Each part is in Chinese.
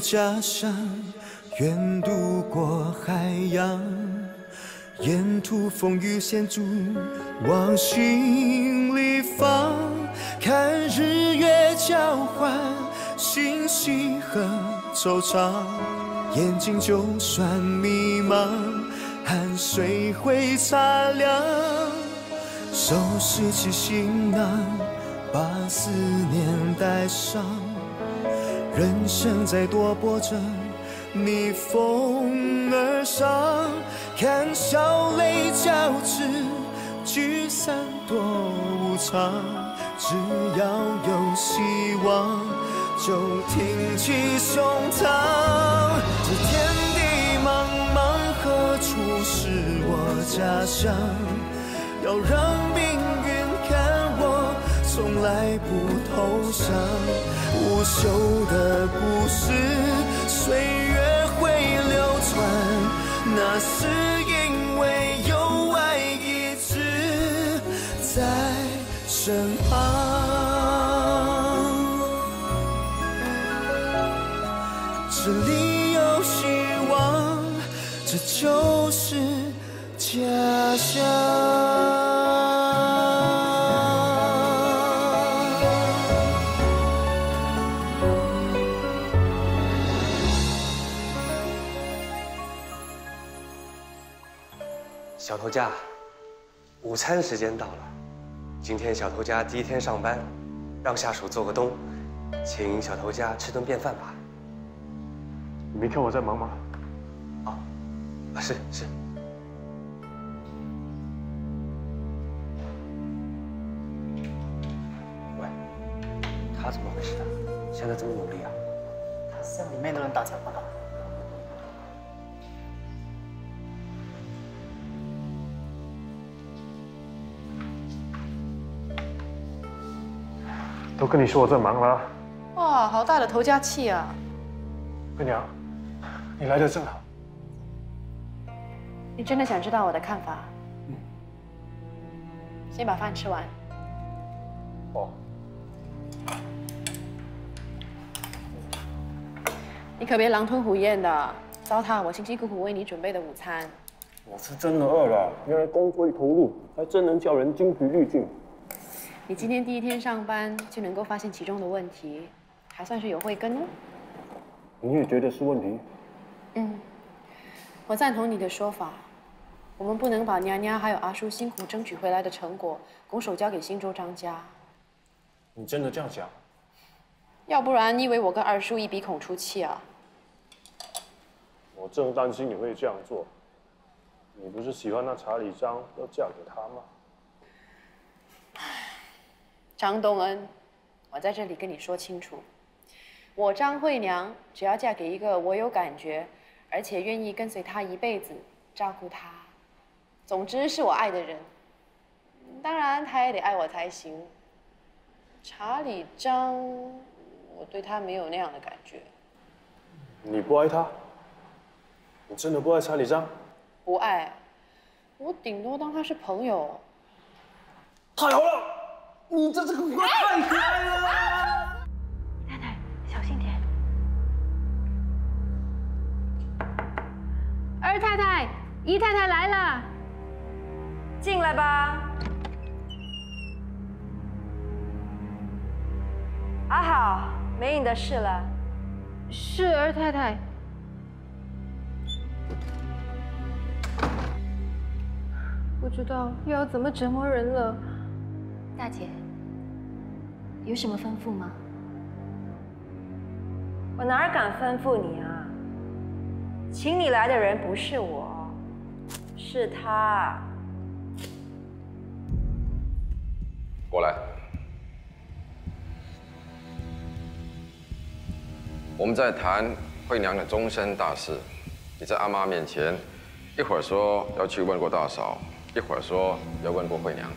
家乡，愿渡过海洋，沿途风雨险阻往心里放，看日月交换，欣喜和惆怅，眼睛就算迷茫，汗水会擦亮，收拾起行囊，把思念带上，人生在多波折，逆风而上，看笑泪交织，聚散多无常，只要有希望，就挺起胸膛。这天地茫茫，何处是我家乡？要让命运看我从来不投降。无休的故事，岁月会流传，那是因为有爱一直在身旁。这里有希望，这就是家乡。小头家，午餐时间到了。今天小头家第一天上班，让下属做个东，请小头家吃顿便饭吧。你没看我在忙吗？是。喂，他怎么回事啊？现在这么努力啊？他向里面的人打采报告。都跟你说我在忙了。哇，好大的头家气啊！慧娘，你来的正好。你真的想知道我的看法？先把饭吃完。哦。你可别狼吞虎咽的，糟蹋我辛辛苦苦为你准备的午餐。我是真的饿了，原来工作一投入，还真能叫人精疲力尽。你今天第一天上班就能够发现其中的问题，还算是有慧根呢。你也觉得是问题？我赞同你的说法。我们不能把娘娘还有阿叔辛苦争取回来的成果拱手交给新州张家。你真的这样想？要不然你以为我跟二叔一鼻孔出气啊？我正担心你会这样做。你不是喜欢那查理章，要嫁给他吗？张东恩，我在这里跟你说清楚，我张慧娘只要嫁给一个我有感觉，而且愿意跟随他一辈子，照顾他，总之是我爱的人。当然，他也得爱我才行。查理章，我对他没有那样的感觉。你不爱他？你真的不爱查理章？不爱，我顶多当他是朋友。太好了！你这个花太可爱了！太太，小心点。二太太，姨太太来了，进来吧。阿好，没你的事了。是二太太。不知道又要怎么折磨人了。大姐，有什么吩咐吗？我哪敢吩咐你啊？请你来的人不是我，是他。过来。我们在谈慧娘的终身大事。你在阿妈面前，一会儿说要去问过大嫂，一会儿说要问过慧娘。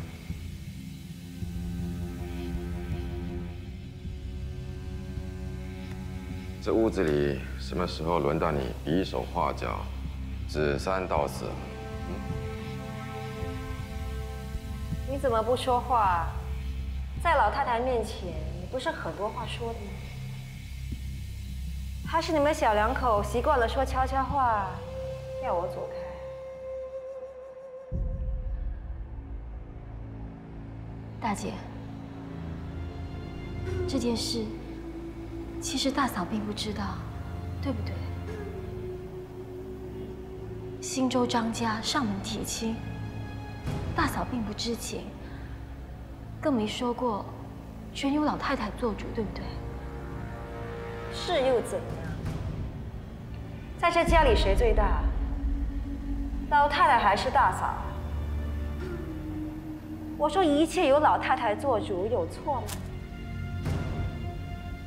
这屋子里什么时候轮到你比手画脚、指三道四？你怎么不说话？在老太太面前，你不是很多话说的吗？还是你们小两口习惯了说悄悄话，要我走开？大姐，这件事其实大嫂并不知道，对不对？新州张家上门提亲，大嫂并不知情，更没说过全由老太太做主，对不对？是又怎样？在这家里谁最大？老太太还是大嫂？我说一切由老太太做主，有错吗？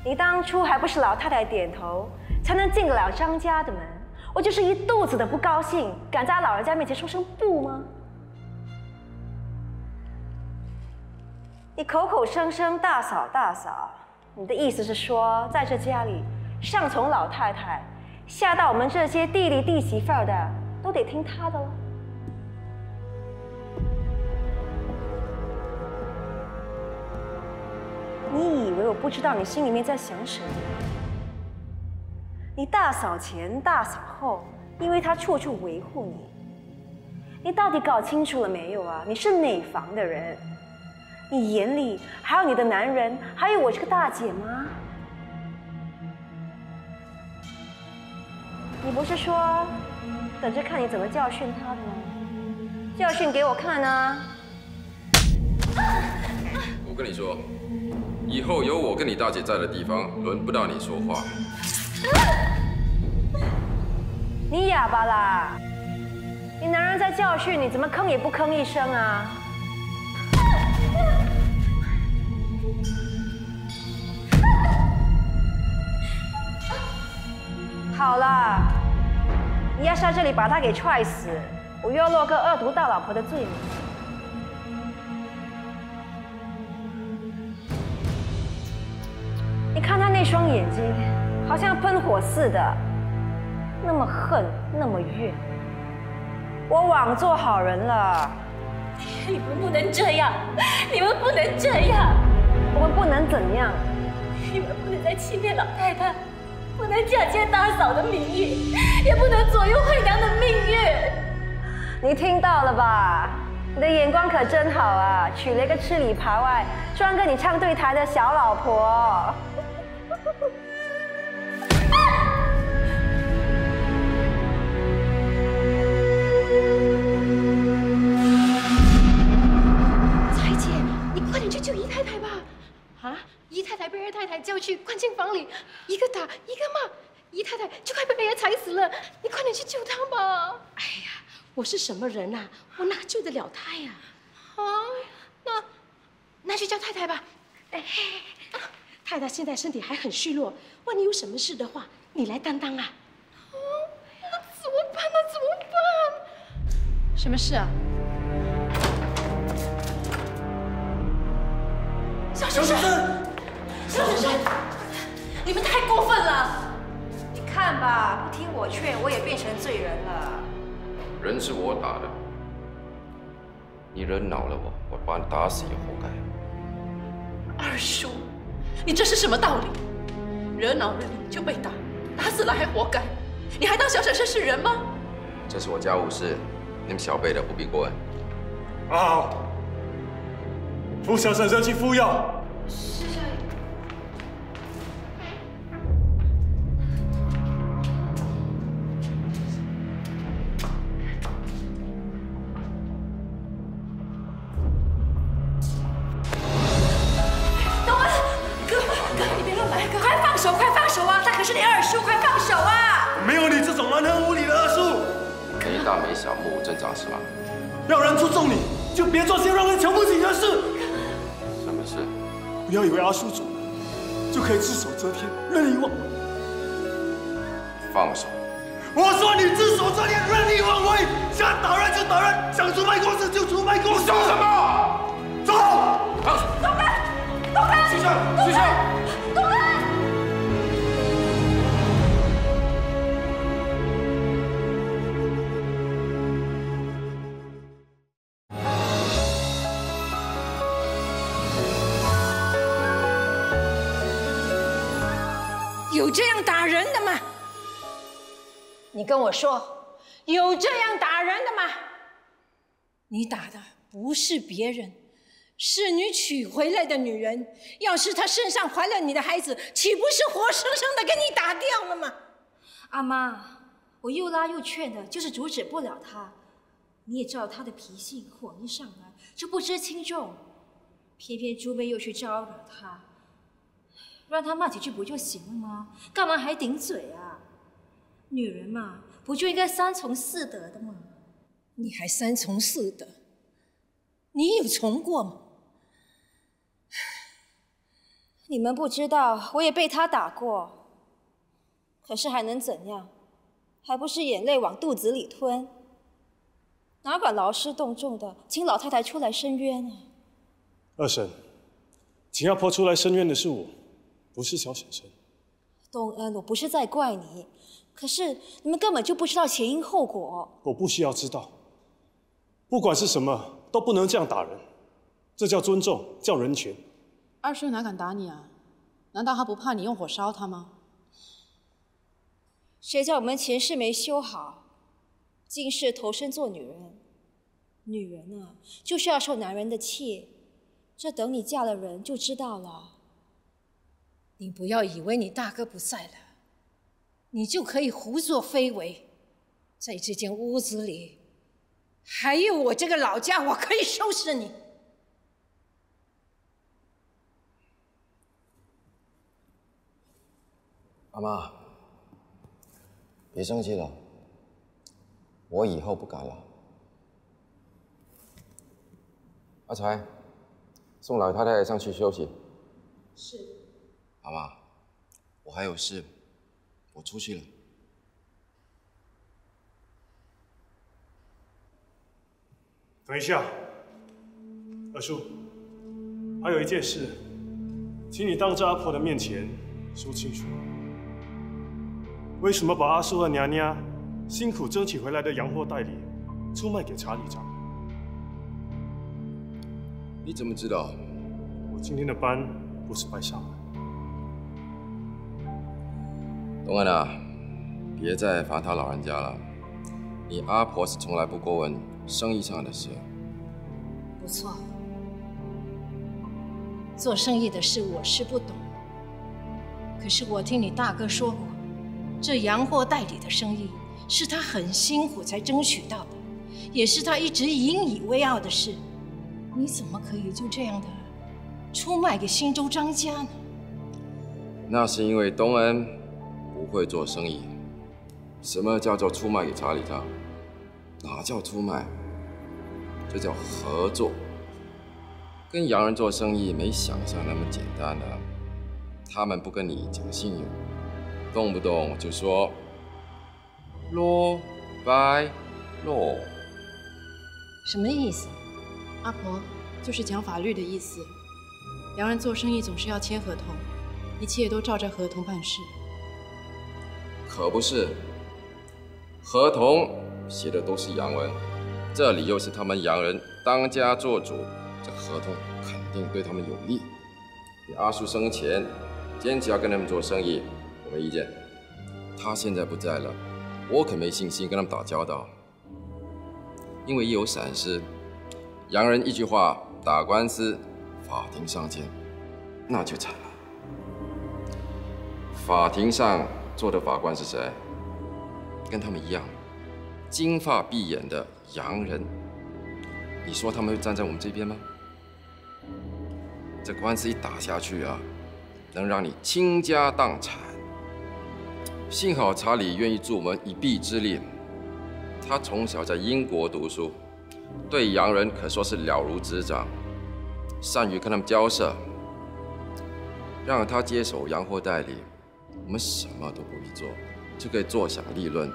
你当初还不是老太太点头，才能进得了张家的门？我就是一肚子的不高兴，敢在老人家面前说声不吗？你口口声声大嫂大嫂，你的意思是说，在这家里，上从老太太，下到我们这些地里弟媳妇儿的，都得听她的了？你以为我不知道你心里面在想什么？你大嫂前大嫂后，因为她处处维护你，你到底搞清楚了没有啊？你是哪房的人？你眼里还有你的男人，还有我这个大姐吗？你不是说等着看你怎么教训她的吗？教训给我看啊！我跟你说，以后有我跟你大姐在的地方，轮不到你说话。你哑巴啦！你男人在教训你，怎么吭也不吭一声啊？好了，你要是在这里把他给踹死，我又要落个恶毒大老婆的罪名。你看他那双眼睛，好像喷火似的，那么恨，那么怨。我枉做好人了。你们不能这样，你们不能这样，我们不能怎样？你们不能再欺骗老太太，不能假借大嫂的名义，也不能左右惠娘的命运。你听到了吧？你的眼光可真好啊，娶了一个吃里扒外、专跟你唱对台的小老婆。彩姐，你快点去救姨太太吧！啊，姨太太被二太太叫去关进房里，一个打一个骂，姨太太就快被别人踩死了。你快点去救她吧！哎呀，我是什么人啊？我哪救得了她呀？啊，那就叫太太吧。哎，太太现在身体还很虚弱，万一有什么事的话，你来担当啊。哦，那怎么办呢？怎么办？什么事啊？小婶婶，小婶婶，你们太过分了！你看吧，不听我劝，我也变成罪人了。人是我打的，你惹恼了我，我把你打死也活该。二叔，你这是什么道理？惹恼了你就被打，打死了还活该？你还当小婶婶是人吗？这是我家务事，你们小辈的不必过问。好，扶小婶婶去敷药。是这样。没小目无增长是吗？要人注重你，就别做些让人瞧不起的事。什么事？不要以为阿叔走了，就可以只手遮天，任意妄为。放手！我说你只手遮天，任意妄为，想打人就打人，想出卖公司就出卖公司。说什么？走！放手！东根，东根，睡觉，睡觉。东根。有这样打人的吗？你跟我说，有这样打人的吗？你打的不是别人，是你娶回来的女人。要是她身上怀了你的孩子，岂不是活生生的给你打掉了吗？阿妈，我又拉又劝的，就是阻止不了她。你也知道她的脾性，火一上来就不知轻重，偏偏朱妹又去招惹她，让她骂几句不就行了吗？干嘛还顶嘴啊？女人嘛，不就应该三从四德的吗？你还三从四德？你有从过吗？你们不知道，我也被他打过，可是还能怎样？还不是眼泪往肚子里吞。哪管劳师动众的，请老太太出来申冤啊！二婶，请要婆出来申冤的是我，不是小婶婶。东恩，我不是在怪你，可是你们根本就不知道前因后果。我不需要知道，不管是什么，都不能这样打人，这叫尊重，叫人权。二叔哪敢打你啊？难道他不怕你用火烧他吗？谁叫我们前世没修好，今世投身做女人。女人啊，就是要受男人的气，这等你嫁了人就知道了。你不要以为你大哥不在了，你就可以胡作非为。在这间屋子里，还有我这个老家伙可以收拾你。阿妈，别生气了，我以后不敢了。阿才，送老太太上去休息。是。阿妈，我还有事，我出去了。等一下，二叔，还有一件事，请你当着阿婆的面前说清楚。为什么把阿叔和娘娘辛苦争取回来的洋货代理出卖给查理章？你怎么知道？我今天的班不是白上的。东恩啊，别再烦他老人家了。你阿婆是从来不过问生意上的事。不错，做生意的事我是不懂，可是我听你大哥说过，这洋货代理的生意是他很辛苦才争取到的，也是他一直引以为傲的事。你怎么可以就这样的出卖给新州张家呢？那是因为东恩不会做生意。什么叫做出卖给查理章？哪叫出卖？这叫合作。跟洋人做生意没想象那么简单的。他们不跟你讲信用，动不动就说罗拜罗。什么意思？阿婆，就是讲法律的意思。洋人做生意总是要签合同，一切都照着合同办事。可不是，合同写的都是洋文，这里又是他们洋人当家做主，这合同肯定对他们有利。你阿叔生前坚持要跟他们做生意，我没意见。他现在不在了，我可没信心跟他们打交道，因为一有闪失，洋人一句话打官司，法庭上见，那就惨了。法庭上坐的法官是谁？跟他们一样，金发碧眼的洋人。你说他们会站在我们这边吗？这官司一打下去啊，能让你倾家荡产。幸好查理愿意助我们一臂之力。他从小在英国读书，对洋人可说是了如指掌，善于跟他们交涉。让他接手洋货代理，我们什么都不必做，就可以坐享利润，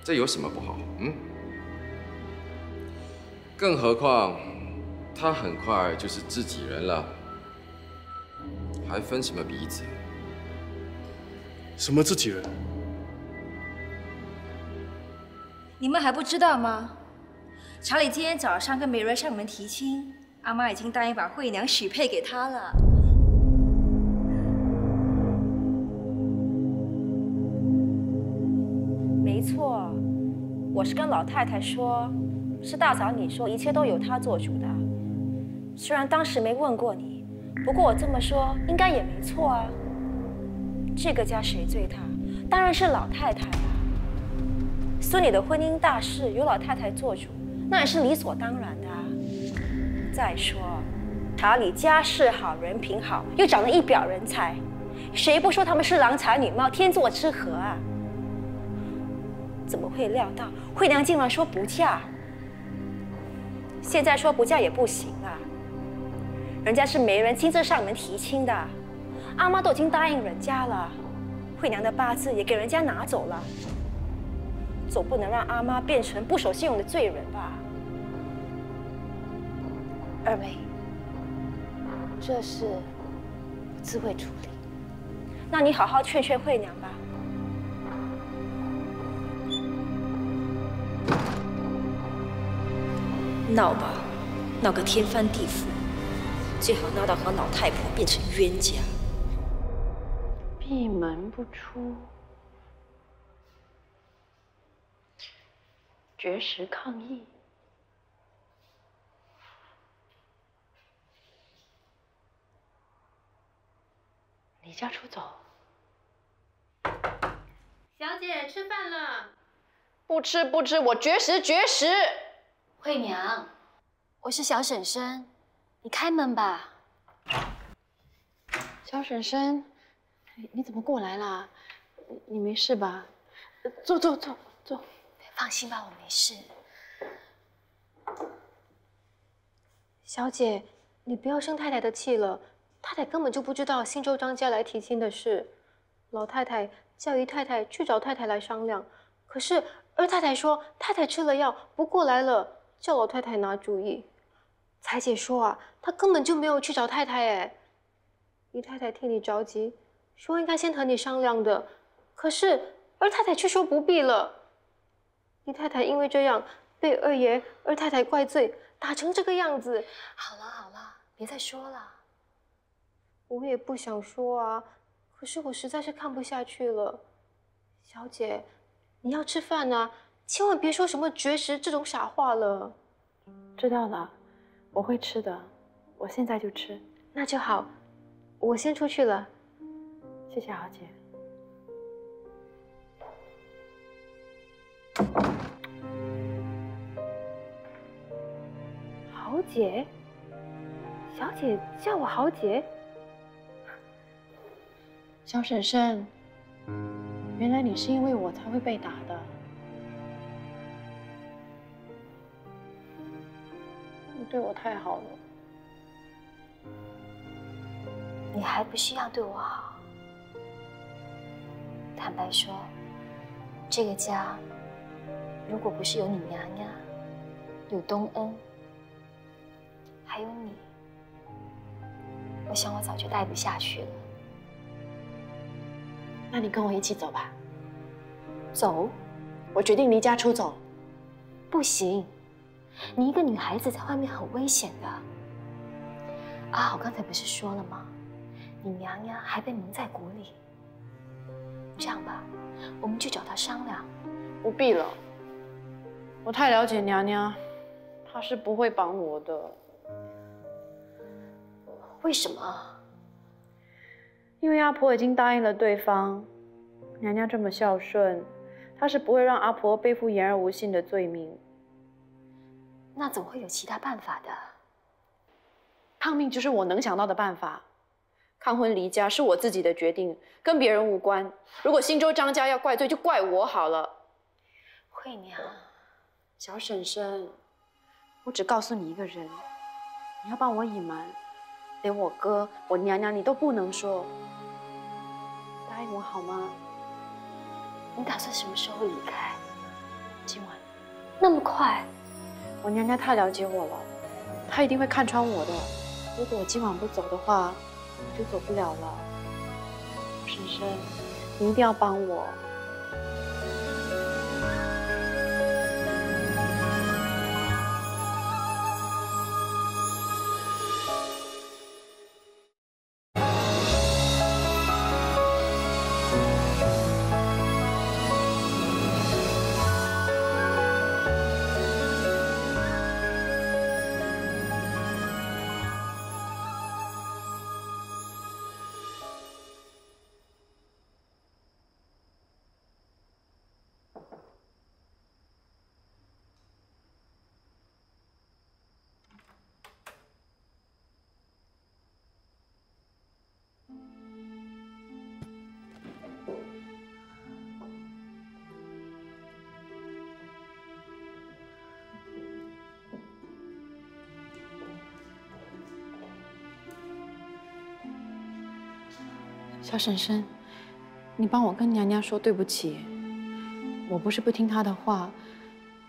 这有什么不好？更何况他很快就是自己人了，还分什么鼻子？什么自己人？你们还不知道吗？查理今天早上跟梅瑞上门提亲，阿妈已经答应把惠娘许配给他了。没错，我是跟老太太说，是大嫂你说一切都由她做主的。虽然当时没问过你，不过我这么说应该也没错啊。这个家谁最大？当然是老太太啊。孙女的婚姻大事由老太太做主，那也是理所当然的啊。再说，塔里家世好，人品好，又长得一表人才，谁不说他们是郎才女貌，天作之合啊？怎么会料到惠娘竟然说不嫁？现在说不嫁也不行啊，人家是媒人亲自上门提亲的，阿妈都已经答应人家了，惠娘的八字也给人家拿走了，总不能让阿妈变成不守信用的罪人吧？二妹，这事我自会处理。那你好好劝劝惠娘吧。闹吧，闹个天翻地覆，最好闹到和老太婆变成冤家。闭门不出，绝食抗议。离家出走。小姐，吃饭了。不吃不吃，我绝食绝食。惠娘，我是小婶婶，你开门吧。小婶婶，你怎么过来啦？你没事吧？坐。放心吧，我没事。小姐，你不要生太太的气了。太太根本就不知道新州张家来提亲的事，老太太叫姨太太去找太太来商量，可是二太太说太太吃了药不过来了，叫老太太拿主意。彩姐说啊，她根本就没有去找太太哎。姨太太替你着急，说应该先和你商量的，可是二太太却说不必了。姨太太因为这样被二爷、二太太怪罪，打成这个样子。好了，别再说了。我也不想说啊，可是我实在是看不下去了。小姐，你要吃饭啊，千万别说什么绝食这种傻话了。知道了，我会吃的，我现在就吃。那就好，我先出去了。谢谢豪姐。豪姐？小姐叫我豪姐？小婶婶，原来你是因为我才会被打的。你对我太好了。你还不是一样对我好？坦白说，这个家如果不是有你娘娘，有东恩，还有你，我想我早就待不下去了。那你跟我一起走吧。走？我决定离家出走。不行，你一个女孩子在外面很危险的。阿好刚才不是说了吗？你娘娘还被蒙在鼓里。这样吧，我们去找她商量。不必了，我太了解娘娘，她是不会帮我的。为什么？因为阿婆已经答应了对方，娘娘这么孝顺，她是不会让阿婆背负言而无信的罪名。那总会有其他办法的。抗命就是我能想到的办法。抗婚离家是我自己的决定，跟别人无关。如果新州张家要怪罪，就怪我好了。惠娘，小婶婶，我只告诉你一个人，你要帮我隐瞒。连我哥、我娘娘你都不能说，答应我好吗？你打算什么时候离开？今晚？那么快？我娘娘太了解我了，她一定会看穿我的。如果我今晚不走的话，我就走不了了。婶婶，你一定要帮我。小婶婶，你帮我跟娘娘说对不起。我不是不听她的话，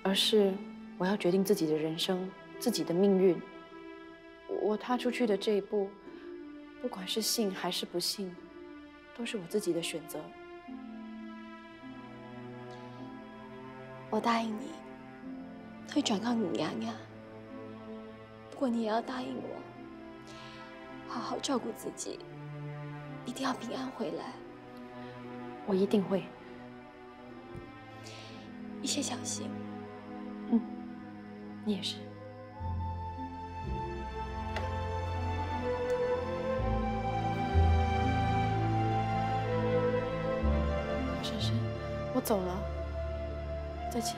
而是我要决定自己的人生，自己的命运。我踏出去的这一步，不管是信还是不信，都是我自己的选择。我答应你，会转告你娘娘。不过你也要答应我，好好照顾自己，一定要平安回来。我一定会。一切小心。嗯，你也是。婶婶，我走了，再见。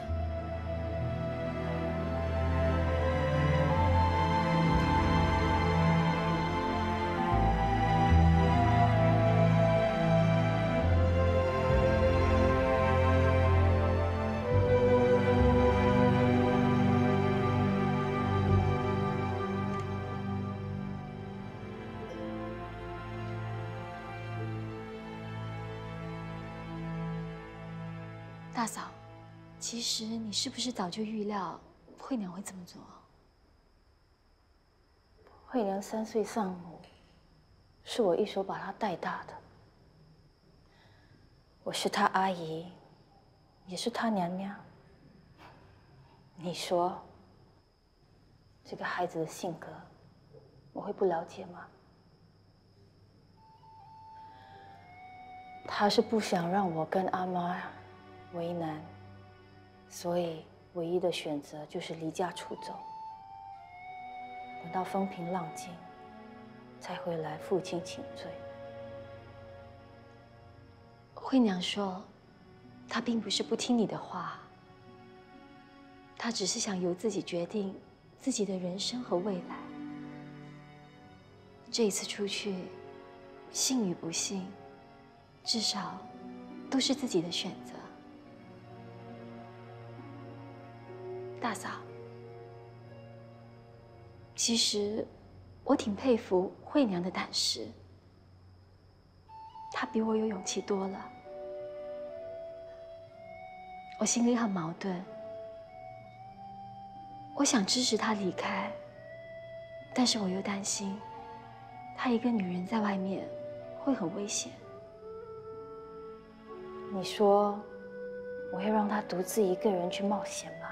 大嫂，其实你是不是早就预料惠娘会这么做？惠娘3岁丧母，是我一手把她带大的。我是她阿姨，也是她娘娘。你说，这个孩子的性格，我会不了解吗？她是不想让我跟阿妈为难，所以唯一的选择就是离家出走。等到风平浪静，才回来负荆请罪。惠娘说，她并不是不听你的话，她只是想由自己决定自己的人生和未来。这一次出去，信与不信，至少都是自己的选择。大嫂，其实我挺佩服惠娘的胆识，她比我有勇气多了。我心里很矛盾，我想支持她离开，但是我又担心她一个女人在外面会很危险。你说我会让她独自一个人去冒险吗？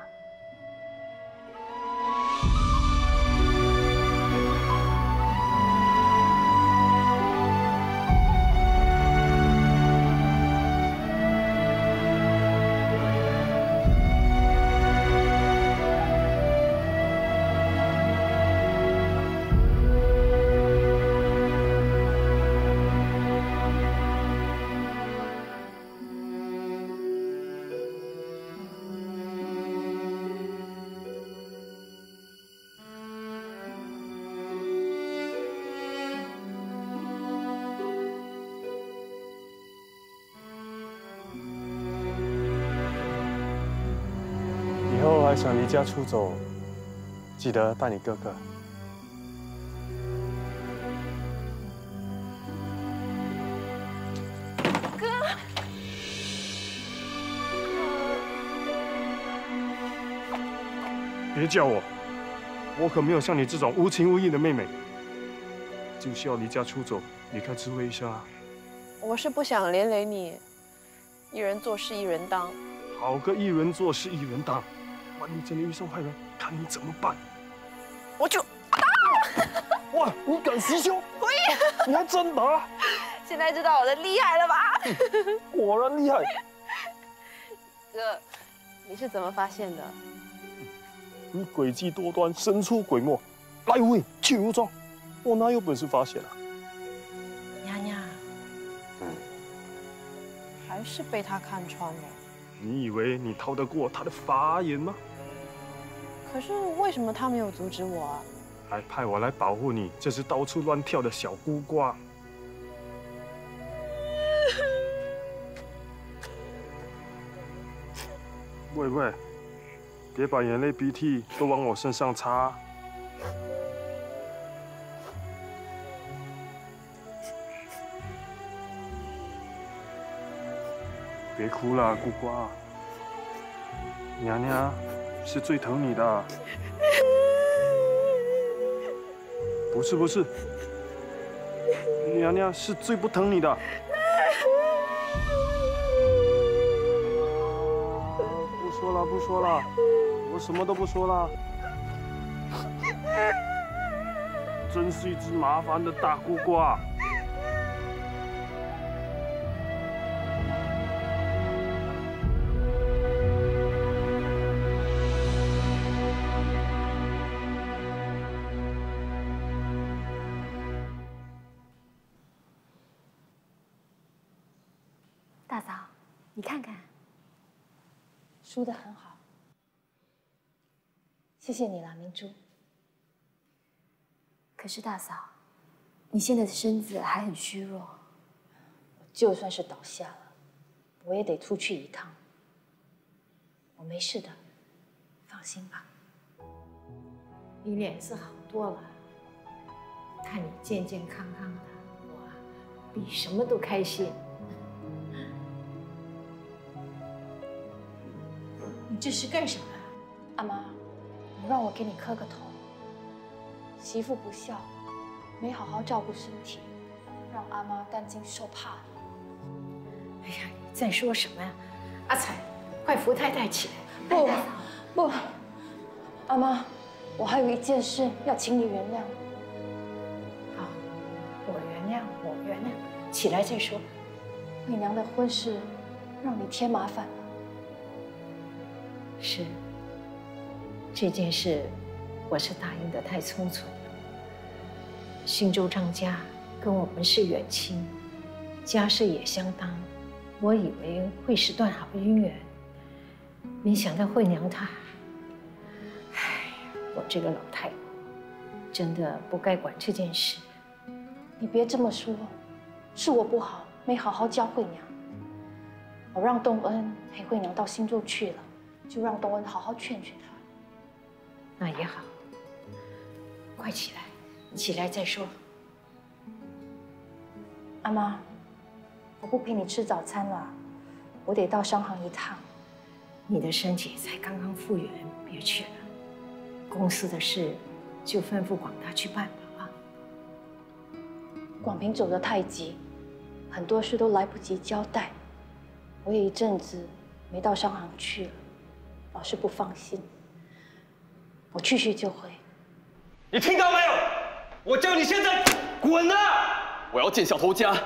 以后还想离家出走，记得带你哥哥。哥，别叫我，我可没有像你这种无情无义的妹妹。就是要离家出走，离开智慧一下。我是不想连累你，一人做事一人当。好个一人做事一人当，万一真的遇上坏人，看你怎么办？我就哇，你敢袭胸？可以，你还真打！现在知道我的厉害了吧？果然厉害。哥，你是怎么发现的？你诡计多端，神出鬼没，来无影去无踪，我哪有本事发现啊？娘娘，还是被他看穿了。你以为你逃得过他的法眼吗？可是为什么他没有阻止我啊？还派我来保护你，这只到处乱跳的小孤瓜。喂喂，别把眼泪鼻涕都往我身上擦。别哭了，姑瓜。娘娘是最疼你的。不是，娘娘是最不疼你的。不说了，我什么都不说了。真是一只麻烦的大孤瓜。大嫂，你看看，梳得很好，谢谢你了，明珠。可是大嫂，你现在的身子还很虚弱，就算是倒下了，我也得出去一趟。我没事的，放心吧。你脸色好多了，看你健健康康的，我比什么都开心。你这是干什么？阿妈，你让我给你磕个头。媳妇不孝，没好好照顾身体，让阿妈担惊受怕了。哎呀，你在说什么呀？阿彩，快扶太太起来。不，阿妈，我还有一件事要请你原谅。好，我原谅，起来再说。慧娘的婚事让你添麻烦了。是，这件事我是答应的太匆促了。新州张家跟我们是远亲，家世也相当，我以为会是段好姻缘，没想到慧娘她，唉，我这个老太婆真的不该管这件事。你别这么说，是我不好，没好好教慧娘。我让东恩陪慧娘到新州去了。就让东恩好好劝劝他。那也好，快起来，起来再说。阿妈，我不陪你吃早餐了，我得到商行一趟。你的身体才刚刚复原，别去了。公司的事就吩咐广大去办吧啊。广平走得太急，很多事都来不及交代。我也一阵子没到商行去了。老是不放心，我去就回。你听到没有？我叫你现在滚啊！我要见小头家。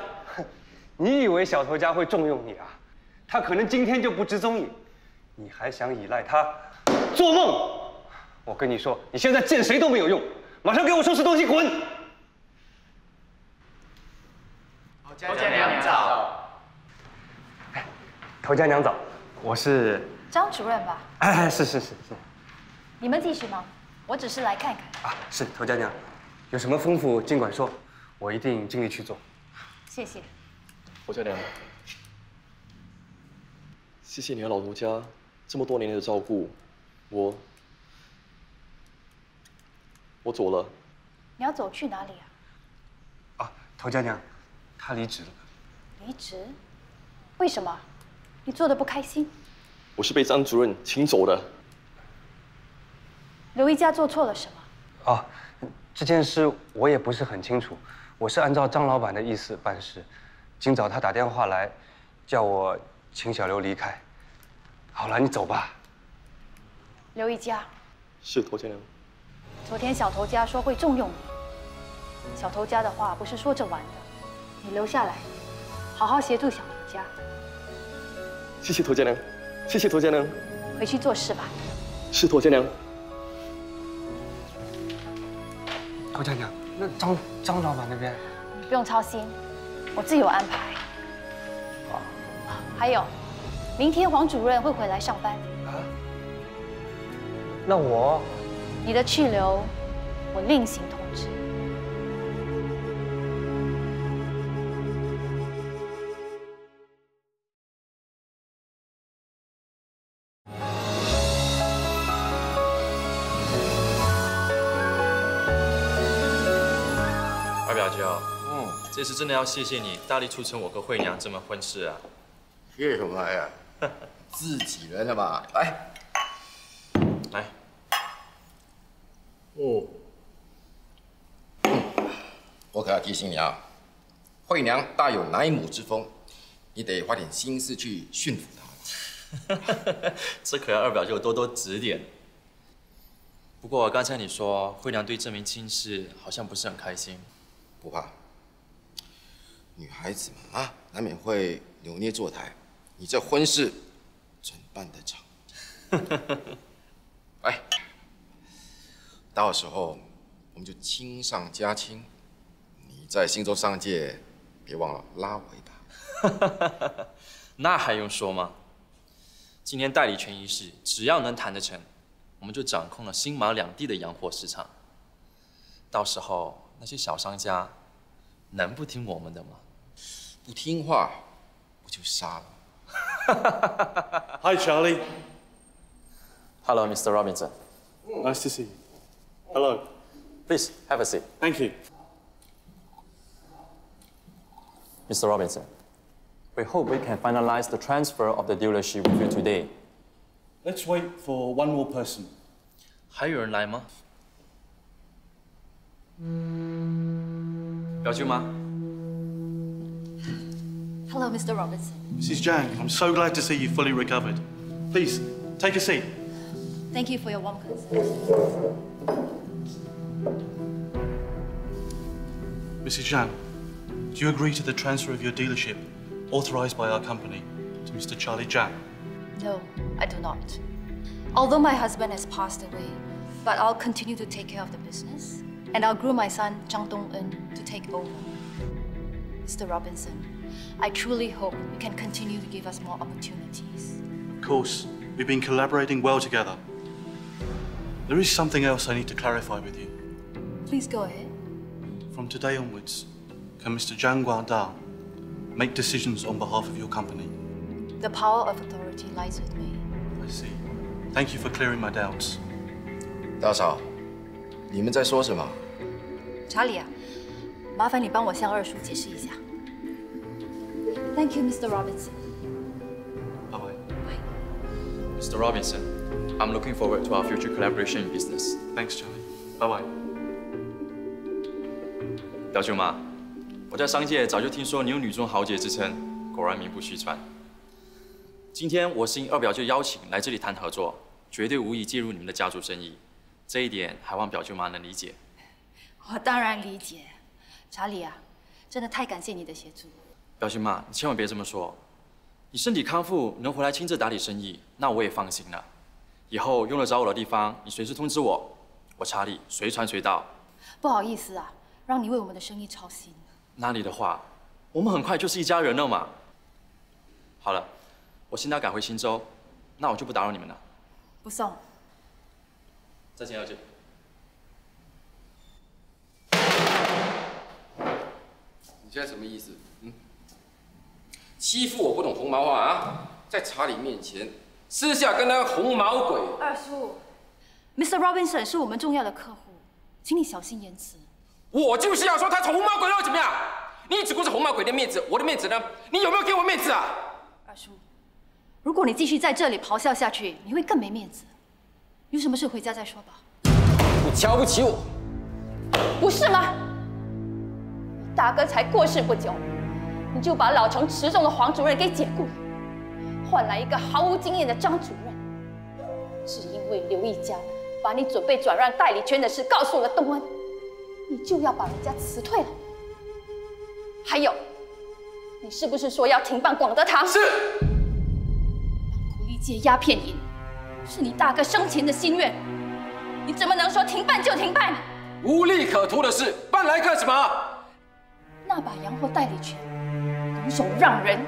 你以为小头家会重用你啊？他可能今天就不知踪影，你还想依赖他？做梦！我跟你说，你现在见谁都没有用，马上给我收拾东西滚！头家娘早。哎，头家娘早，我是。张主任吧？哎，是。你们继续忙，我只是来看看。啊，是头家娘，有什么吩咐尽管说，我一定尽力去做。谢谢。头家娘，谢谢你和老头家这么多年的照顾，我走了。你要走去哪里啊？啊，头家娘，他离职了。离职？为什么？你做的不开心？我是被张主任请走的。刘一家做错了什么？哦，这件事我也不是很清楚，我是按照张老板的意思办事。今早他打电话来，叫我请小刘离开。好了，你走吧。刘一家。是头家娘。昨天小头家说会重用你，小头家的话不是说着玩的，你留下来，好好协助小头家。谢谢头家娘。谢谢头家娘，回去做事吧。是头家娘。头家娘，那张老板那边，不用操心，我自有安排。还有，明天黄主任会回来上班。啊？那我？你的去留，我另行通知。二表舅，这次真的要谢谢你大力促成我跟慧娘这门婚事啊！贴什么呀？自己人了嘛，来，来。我可要提醒你啊，惠娘大有奶母之风，你得花点心思去驯服她。这可要二表舅多多指点。不过刚才你说惠娘对这名亲事好像不是很开心。不怕，女孩子嘛啊，难免会扭捏作态。你这婚事怎办得成？哎，到时候我们就亲上加亲。你在新州商界，别忘了拉我一把。那还用说吗？今天代理权一事，只要能谈得成，我们就掌控了新马两地的洋货市场。到时候那些小商家能不听我们的吗？不听话，我就杀了。Hi, Charlie. Hello, Mr. Robinson. Nice to see you. Hello. Please have a seat. Thank you. Mr. Robinson, we hope we can finalize the transfer of the dealership with you today. Let's wait for one more person. 还有人来吗？表舅妈。Hello, Mr. Robinson. Mrs. Zhang, I'm so glad to see you fully recovered. Please, take a seat. Thank you for your warm concern. Mrs. Zhang, do you agree to the transfer of your dealership, authorized by our company, to Mr. Charlie Zhang? No, I do not. Although my husband has passed away, but I'll continue to take care of the business, and I'll groom my son, Zhang Dong'en, to take over. Mr. Robinson, I truly hope you can continue to give us more opportunities. Of course, we've been collaborating well together. There is something else I need to clarify with you. Please go ahead. From today onwards, can Mr. Zhang Guangdao make decisions on behalf of your company? The power of authority lies with me. I see. Thank you for clearing my doubts. 大嫂，你们在说什么？查理啊，麻烦你帮我向二叔解释一下。Thank you, Mr. Robinson. Bye-bye. Mr. Robinson, I'm looking forward to our future collaboration in business. Thanks, Charlie. Bye-bye. 表舅妈，我在商界早就听说你有女中豪杰之称，果然名不虚传。今天我是应二表舅邀请来这里谈合作，绝对无意介入你们的家族生意，这一点还望表舅妈能理解。我当然理解，查理啊，真的太感谢你的协助。表舅妈，你千万别这么说。你身体康复，能回来亲自打理生意，那我也放心了。以后用得着我的地方，你随时通知我，我查理随传随到。不好意思啊，让你为我们的生意操心。哪里的话，我们很快就是一家人了嘛。好了，我现在要赶回新州，那我就不打扰你们了。不送。再见，二姐。你现在什么意思？欺负我不懂红毛话啊！在查理面前私下跟那个红毛鬼。二叔 ，Mr. Robinson 是我们重要的客户，请你小心言辞。我就是要说他是红毛鬼又怎么样？你只顾着红毛鬼的面子，我的面子呢？你有没有给我面子啊？二叔，如果你继续在这里咆哮下去，你会更没面子。有什么事回家再说吧。你瞧不起我？不是吗？你大哥才过世不久，你就把老成持重的黄主任给解雇了，换来一个毫无经验的张主任。只因为刘一家把你准备转让代理权的事告诉了东恩，你就要把人家辞退了。还有，你是不是说要停办广德堂？是。让苦力界鸦片瘾是你大哥生前的心愿，你怎么能说停办就停办呢？无利可图的事，办来干什么？那把洋货代理权拱手让人，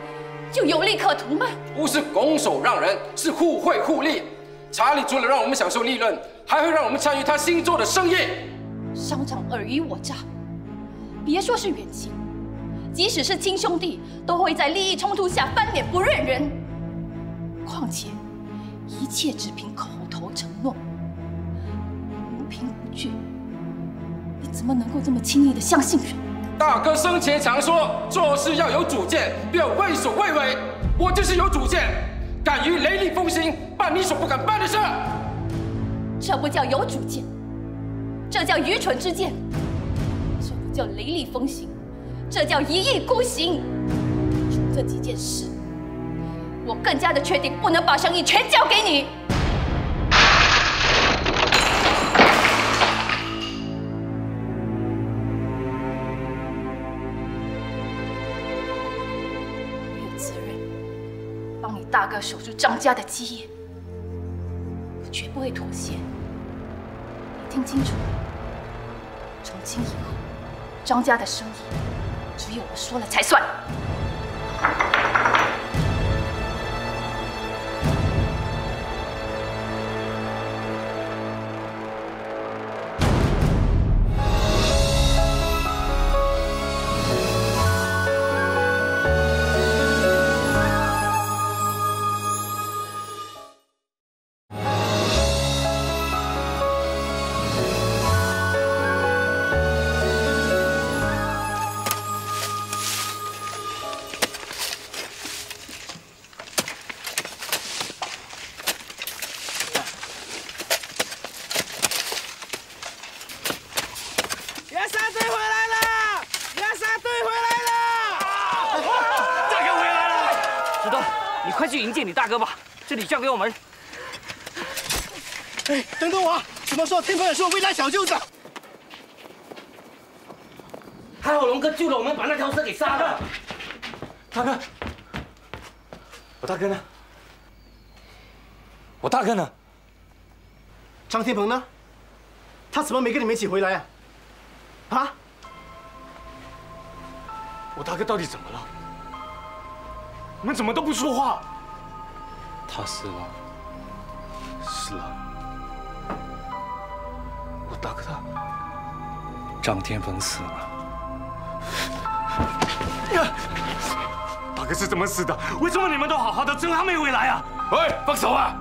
就有利可图吗？不是拱手让人，是互惠互利。查理除了让我们享受利润，还会让我们参与他新做的生意。商场尔虞我诈，别说是远亲，即使是亲兄弟，都会在利益冲突下翻脸不认人。况且，一切只凭口头承诺，无凭无据，你怎么能够这么轻易的相信人？大哥生前常说，做事要有主见，不要畏首畏尾。我就是有主见，敢于雷厉风行，办你所不敢办的事。这不叫有主见，这叫愚蠢之见；这不叫雷厉风行，这叫一意孤行。除这几件事，我更加的确定不能把生意全交给你。我有责任帮你大哥守住张家的基业，我绝不会妥协。你听清楚，从今以后，张家的生意只有我说了才算。快去迎接你大哥吧，这里交给我们。哎，等等我！怎么说？天蓬也是我未来小舅子。还好龙哥救了我们，把那条蛇给杀了。大哥，我大哥呢？我大哥呢？张天鹏呢？他怎么没跟你们一起回来啊？啊？我大哥到底怎么了？你们怎么都不说话？他死了，死了。我大哥他，张天鹏死了。大哥是怎么死的？为什么你们都好好的，真还没回来啊？喂，放手啊！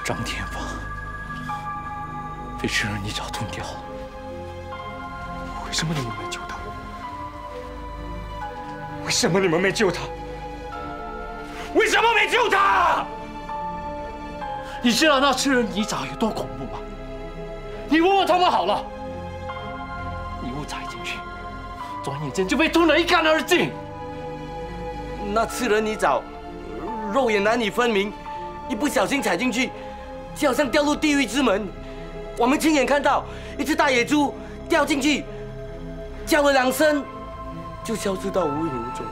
张天鹏被吃人泥沼吞掉了。为什么你们没救他？为什么你们没救他？为什么没救他？你知道那吃人泥沼有多恐怖吗？你问问他们好了。一误踩进去，转眼间就被吞得一干二净。那吃人泥沼，肉眼难以分明，一不小心踩进去，就好像掉入地狱之门。我们亲眼看到一只大野猪掉进去，叫了2声，就消失到无影无踪。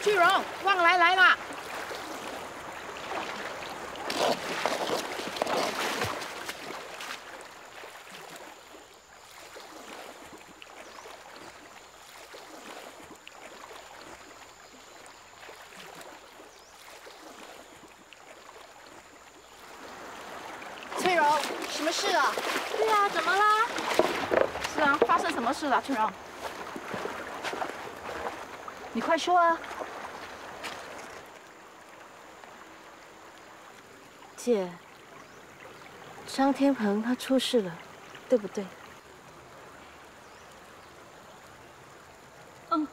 巨荣，旺来来啦！翠荣，什么事啊？对呀，怎么啦？是啊，发生什么事了，翠荣？你快说啊！姐，张天鹏他出事了，对不对？嗯，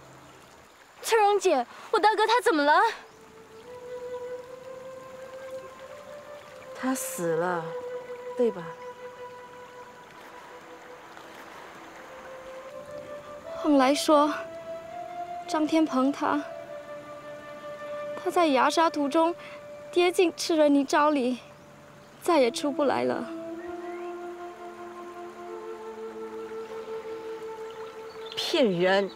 翠荣姐，我大哥他怎么了？他死了，对吧？后来说，张天鹏他在崖沙途中跌进吃人泥沼里，再也出不来了。骗人！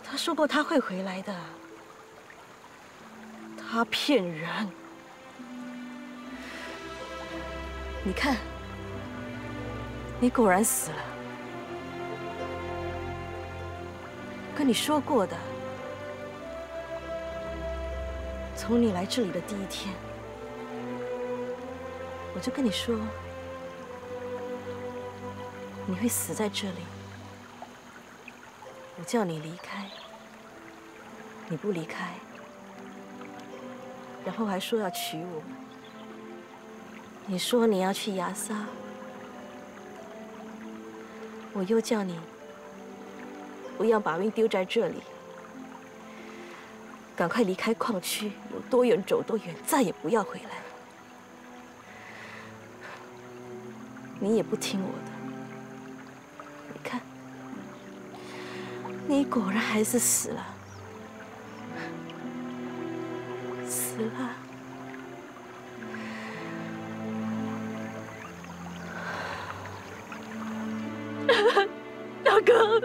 他说过他会回来的，他骗人。你看，你果然死了。跟你说过的，从你来这里的第一天，我就跟你说，你会死在这里。我叫你离开，你不离开，然后还说要娶我。你说你要去亚萨，我又叫你不要把命丢在这里，赶快离开矿区，有多远走多远，再也不要回来。你也不听我的，你看，你果然还是死了，死了。大哥。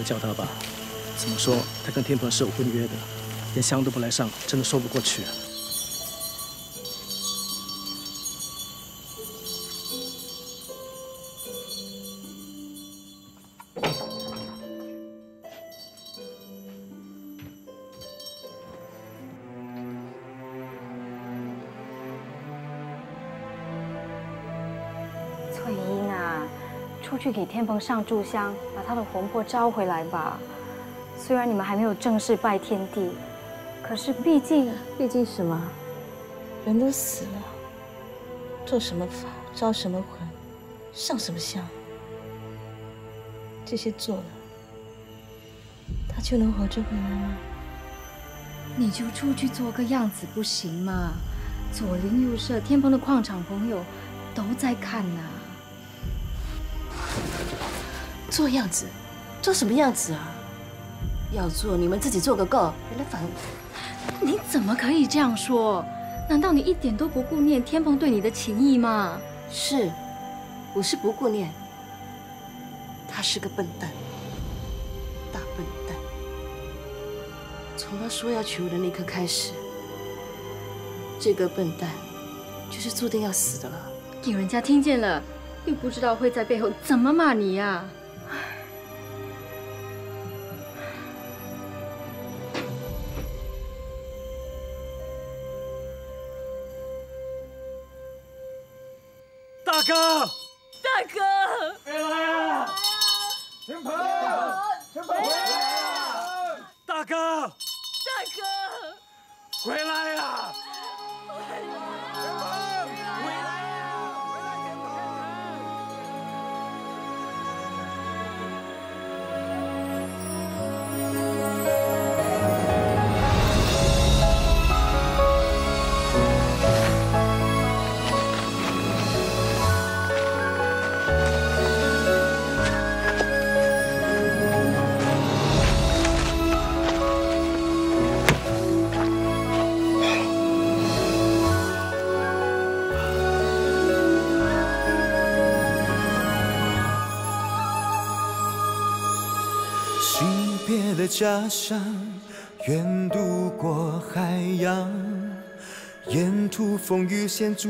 叫他吧，怎么说他跟天鹏是有婚约的，连香都不来上，真的说不过去啊。翠英啊，出去给天鹏上炷香，把他的魂魄招回来吧。虽然你们还没有正式拜天地，可是毕竟什么？人都死了，做什么法，招什么魂，上什么香，这些做了，他就能活着回来吗？你就出去做个样子不行吗？左邻右舍、天鹏的矿场朋友都在看呢。做样子，做什么样子啊？要做你们自己做个够，别来烦我。你怎么可以这样说？难道你一点都不顾念天鹏对你的情谊吗？是，我是不顾念。他是个笨蛋，大笨蛋。从他说要娶我的那刻开始，这个笨蛋就是注定要死的了。有人家听见了，又不知道会在背后怎么骂你呀。大哥，大哥，回来啊！天鹏，天鹏，回来啊！大哥，大哥，回来啊！别了家乡，远渡过海洋，沿途风雨险阻，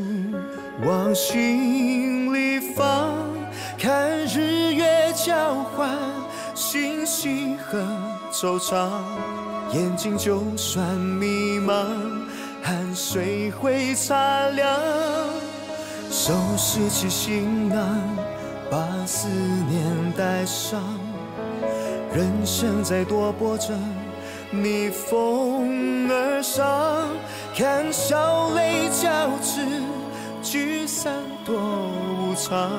往心里放。看日月交换，欣喜和惆怅，眼睛就算迷茫，汗水会擦亮。收拾起行囊，把思念带上。人生在多波折，逆风而上，看笑泪交织，聚散多无常。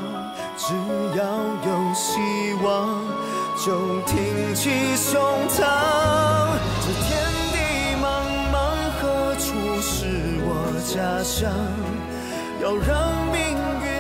只要有希望，就挺起胸膛。这天地茫茫，何处是我家乡？要让命运